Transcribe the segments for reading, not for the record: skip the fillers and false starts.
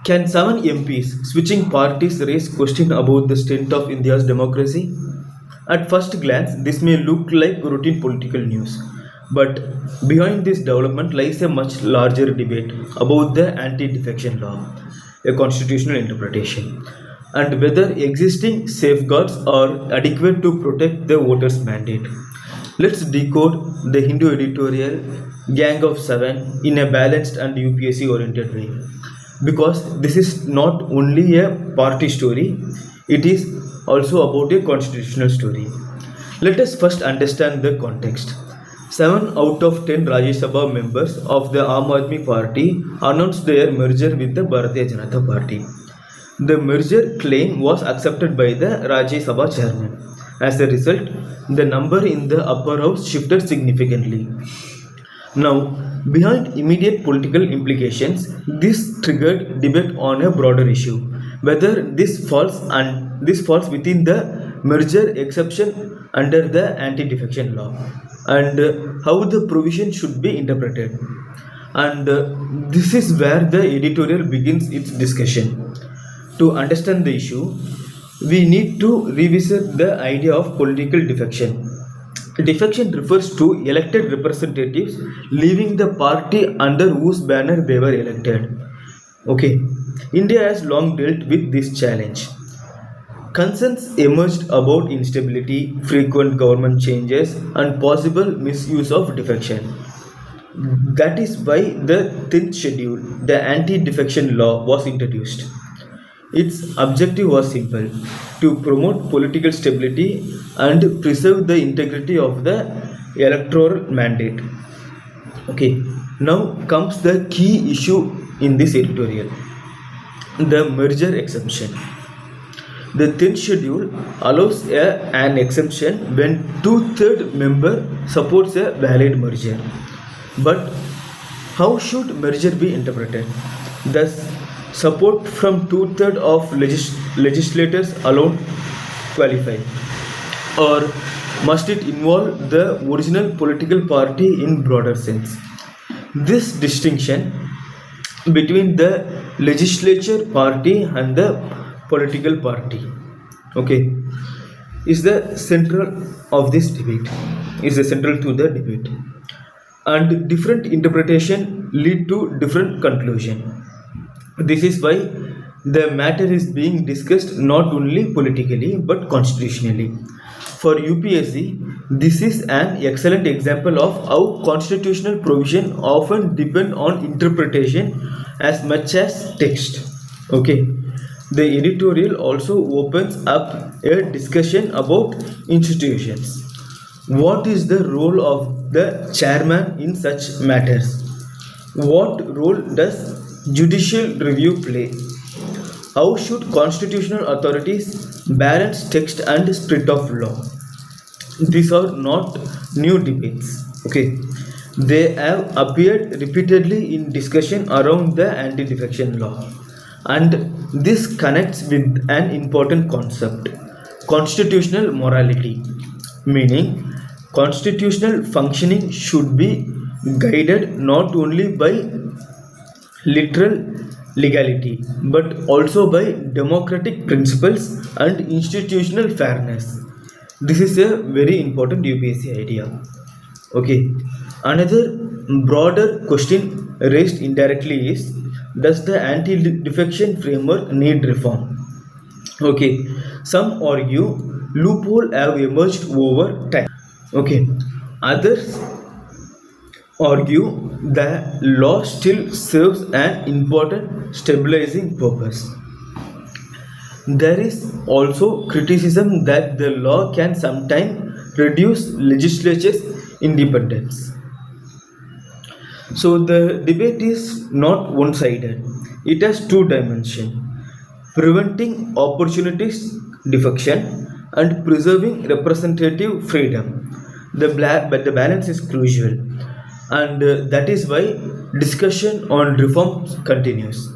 Can 7 MPs switching parties raise question about the state of India's democracy? At first glance, this may look like routine political news, but behind this development lies a much larger debate about the anti defection law, a constitutional interpretation, and whether existing safeguards are adequate to protect the voters' mandate. Let's decode the Hindu editorial Gang of Seven in a balanced and UPSC oriented way. Because this is not only a party story, it is also about a constitutional story. Let us first understand the context. 7 out of 10 Rajya Sabha members of the Aam Aadmi Party announced their merger with the Bharatiya Janata Party. The merger claim was accepted by the Rajya Sabha chairman. As a result, the number in the upper house shifted significantly. Now, behind immediate political implications, this triggered debate on a broader issue: whether this falls within the merger exception under the anti-defection law, and how the provision should be interpreted. And this is where the editorial begins its discussion. To understand the issue, we need to revisit the idea of political defection. Defection refers to elected representatives leaving the party under whose banner they were elected. Okay, India has long dealt with this challenge. Concerns emerged about instability, frequent government changes, and possible misuse of defection. That is why the 10th schedule, the anti defection law, was introduced. Its objective was simple: to promote political stability and preserve the integrity of the electoral mandate. Okay, now comes the key issue in this editorial: the merger exemption. The 10th schedule allows an exemption when two-thirds member supports a valid merger. But how should merger be interpreted? Thus, support from two-thirds of legislators alone qualify? Or must it involve the original political party in broader sense? This distinction between the legislature party and the political party, okay, is the central of this debate, is the central to the debate. And different interpretation lead to different conclusion. This is why the matter is being discussed not only politically but constitutionally. For UPSC, this is an excellent example of how constitutional provision often depend on interpretation as much as text. Okay. The editorial also opens up a discussion about institutions. What is the role of the chairman in such matters? What role does judicial review play? How should constitutional authorities balance text and spirit of law? These are not new debates. Okay, they have appeared repeatedly in discussion around the anti-defection law, and this connects with an important concept: constitutional morality, meaning constitutional functioning should be guided not only by literal legality but also by democratic principles and institutional fairness. This is a very important UPSC idea. Okay, another broader question raised indirectly is: does the anti-defection framework need reform? Okay, some argue loopholes have emerged over time. Okay, others argue the law still serves an important stabilizing purpose. There is also criticism that the law can sometimes reduce legislature's independence. So the debate is not one-sided. It has two dimensions: preventing opportunities defection and preserving representative freedom. But the balance is crucial, and that is why discussion on reform continues.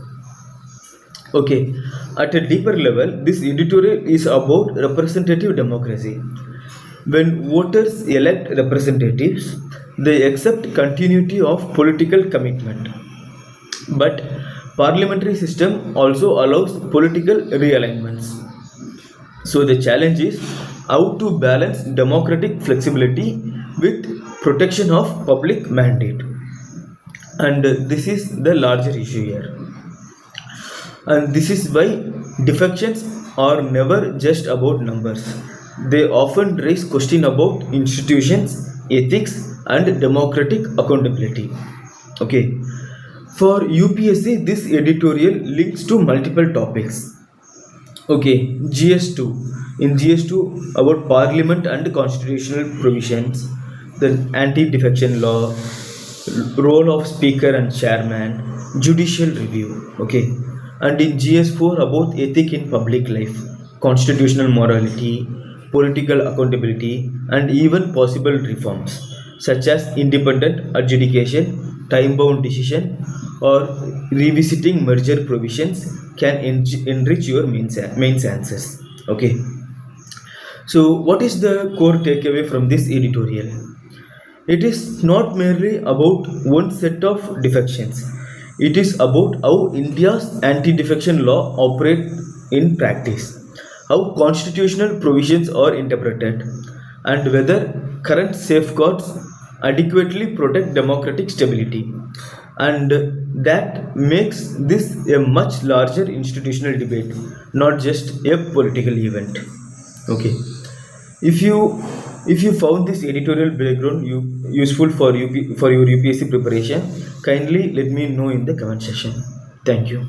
Okay, at a deeper level, this editorial is about representative democracy. When voters elect representatives, they accept continuity of political commitment. But Parliamentary system also allows political realignments. So the challenge is how to balance democratic flexibility with protection of public mandate. And this is the larger issue here. And this is why defections are never just about numbers. They often raise question about institutions, ethics, and democratic accountability. Okay. For UPSC, this editorial links to multiple topics. Okay, GS2. In GS2, about Parliament and constitutional provisions, the anti-defection law, role of Speaker and Chairman, judicial review. Okay, and in GS4, about ethic in public life, constitutional morality, political accountability, and even possible reforms such as independent adjudication, time-bound decision, or revisiting merger provisions can enrich your main answers. Okay, so what is the core takeaway from this editorial? It is not merely about one set of defections. It is about how India's anti-defection law operate in practice, how constitutional provisions are interpreted, and whether current safeguards adequately protect democratic stability. And that makes this a much larger institutional debate, not just a political event. Okay, if you if you found this editorial background useful for for your UPSC preparation, kindly let me know in the comment section. Thank you.